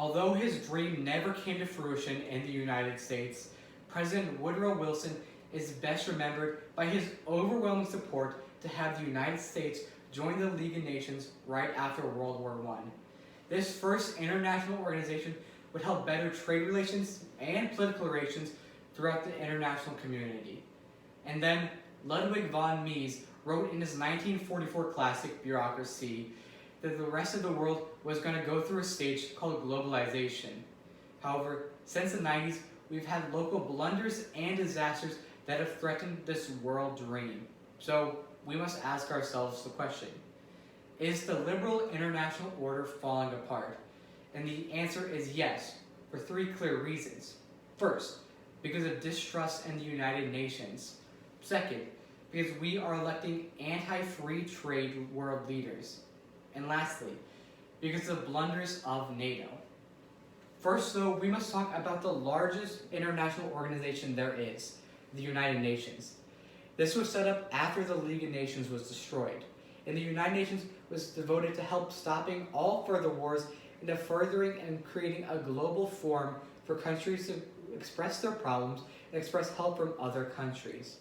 Although his dream never came to fruition in the United States, President Woodrow Wilson is best remembered by his overwhelming support to have the United States join the League of Nations right after World War I. This first international organization would help better trade relations and political relations throughout the international community. And then Ludwig von Mises wrote in his 1944 classic Bureaucracy that the rest of the world was going to go through a stage called globalization. However, since the 90s, we've had local blunders and disasters that have threatened this world dream. So we must ask ourselves the question, is the liberal international order falling apart? And the answer is yes, for three clear reasons. First, because of distrust in the United Nations. Second, because we are electing anti-free trade world leaders. And lastly, because of blunders of NATO. First, though, we must talk about the largest international organization there is, the United Nations. This was set up after the League of Nations was destroyed, and the United Nations was devoted to help stopping all further wars and to furthering and creating a global forum for countries to express their problems and express help from other countries.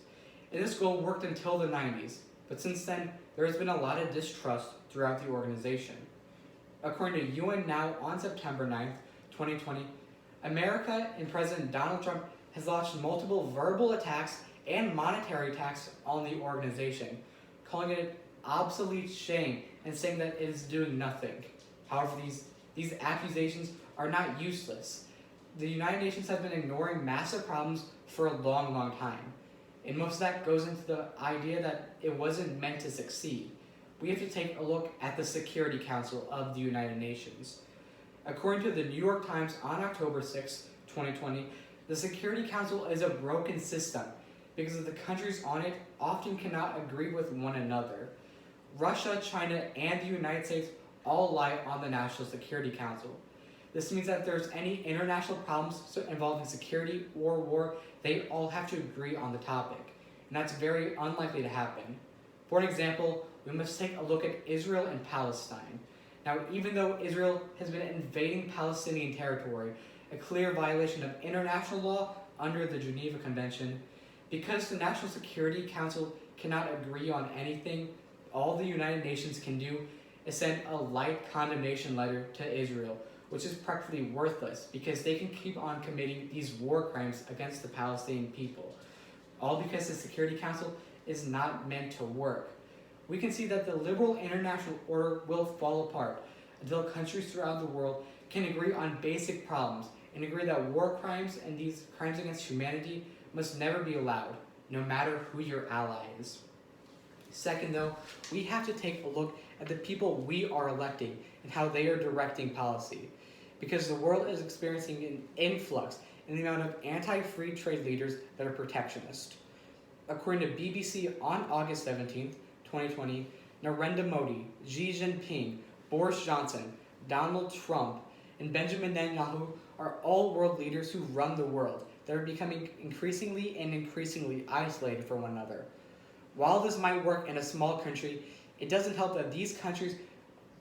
And this goal worked until the 90s, but since then, there has been a lot of distrust throughout the organization. According to UN Now on September 9th, 2020, America and President Donald Trump has launched multiple verbal attacks and monetary attacks on the organization, calling it an obsolete shame and saying that it is doing nothing. However, these accusations are not useless. The United Nations has been ignoring massive problems for a long, long time. And most of that goes into the idea that it wasn't meant to succeed. We have to take a look at the Security Council of the United Nations. According to the New York Times on October 6, 2020, the Security Council is a broken system because the countries on it often cannot agree with one another. Russia, China, and the United States all lie on the National Security Council. This means that if there's any international problems involving security or war, they all have to agree on the topic, and that's very unlikely to happen. For example, we must take a look at Israel and Palestine. Now, even though Israel has been invading Palestinian territory, a clear violation of international law under the Geneva Convention, because the National Security Council cannot agree on anything, all the United Nations can do is send a light condemnation letter to Israel, which is practically worthless because they can keep on committing these war crimes against the Palestinian people, all because the Security Council is not meant to work. We can see that the liberal international order will fall apart until countries throughout the world can agree on basic problems and agree that war crimes and these crimes against humanity must never be allowed, no matter who your ally is. Second, though, we have to take a look at the people we are electing and how they are directing policy, because the world is experiencing an influx in the amount of anti-free trade leaders that are protectionist. According to BBC on August 17th, 2020, Narendra Modi, Xi Jinping, Boris Johnson, Donald Trump, and Benjamin Netanyahu are all world leaders who run the world that are becoming increasingly isolated from one another. While this might work in a small country, it doesn't help that these countries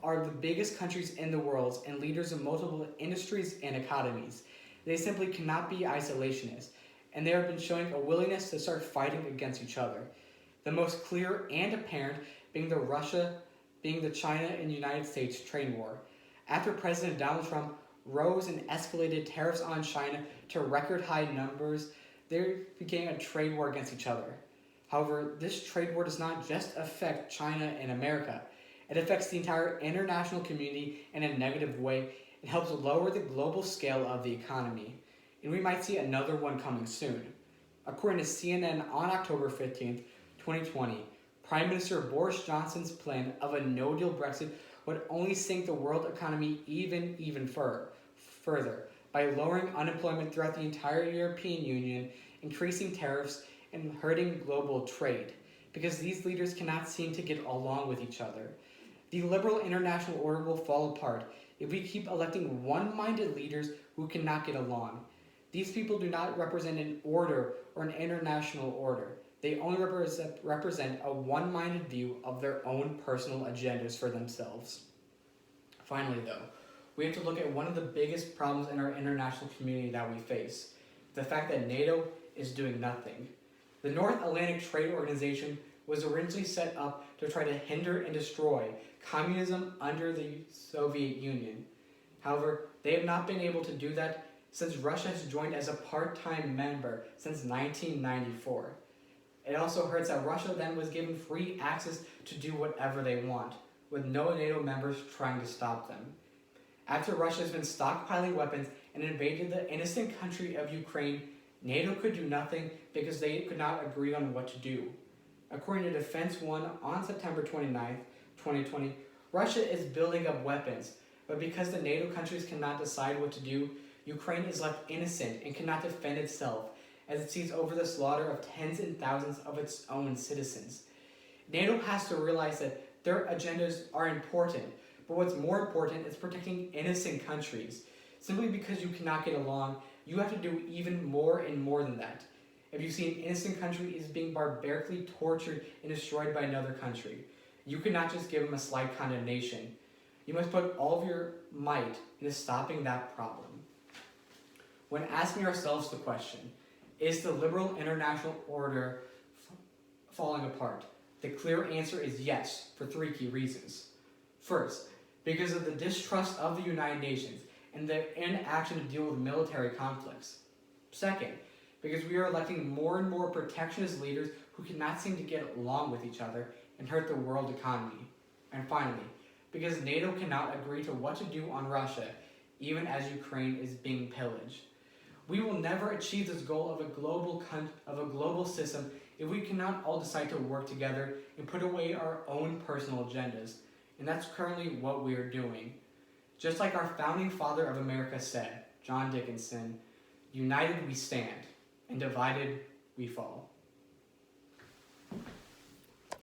are the biggest countries in the world and leaders of multiple industries and economies. They simply cannot be isolationists, and they have been showing a willingness to start fighting against each other. The most clear and apparent being the China and United States trade war. After President Donald Trump rose and escalated tariffs on China to record high numbers, there became a trade war against each other. However, this trade war does not just affect China and America. It affects the entire international community in a negative way. It helps lower the global scale of the economy. And we might see another one coming soon. According to CNN on October 15th, 2020, Prime Minister Boris Johnson's plan of a no-deal Brexit would only sink the world economy even further by lowering unemployment throughout the entire European Union, increasing tariffs, and hurting global trade, because these leaders cannot seem to get along with each other. The liberal international order will fall apart if we keep electing one-minded leaders who cannot get along. These people do not represent an order or an international order. They only represent a one-minded view of their own personal agendas for themselves. Finally, though, we have to look at one of the biggest problems in our international community that we face, the fact that NATO is doing nothing. The North Atlantic Trade Organization was originally set up to try to hinder and destroy communism under the Soviet Union. However, they have not been able to do that since Russia has joined as a part-time member since 1994. It also hurts that Russia then was given free access to do whatever they want, with no NATO members trying to stop them. After Russia has been stockpiling weapons and invaded the innocent country of Ukraine, NATO could do nothing because they could not agree on what to do. According to Defense One on September 29, 2020, Russia is building up weapons, but because the NATO countries cannot decide what to do, Ukraine is left innocent and cannot defend itself as it sees over the slaughter of tens and thousands of its own citizens. NATO has to realize that their agendas are important, but what's more important is protecting innocent countries. Simply because you cannot get along, you have to do even more and more than that. If you see an innocent country is being barbarically tortured and destroyed by another country, you cannot just give them a slight condemnation. You must put all of your might into stopping that problem. When asking ourselves the question, is the liberal international order falling apart? The clear answer is yes, for three key reasons. First, because of the distrust of the United Nations and their inaction to deal with military conflicts. Second, because we are electing more and more protectionist leaders who cannot seem to get along with each other and hurt the world economy. And finally, because NATO cannot agree to what to do on Russia, even as Ukraine is being pillaged. We will never achieve this goal of a global system if we cannot all decide to work together and put away our own personal agendas. And that's currently what we are doing. Just like our founding father of America said, John Dickinson, united we stand, and divided we fall.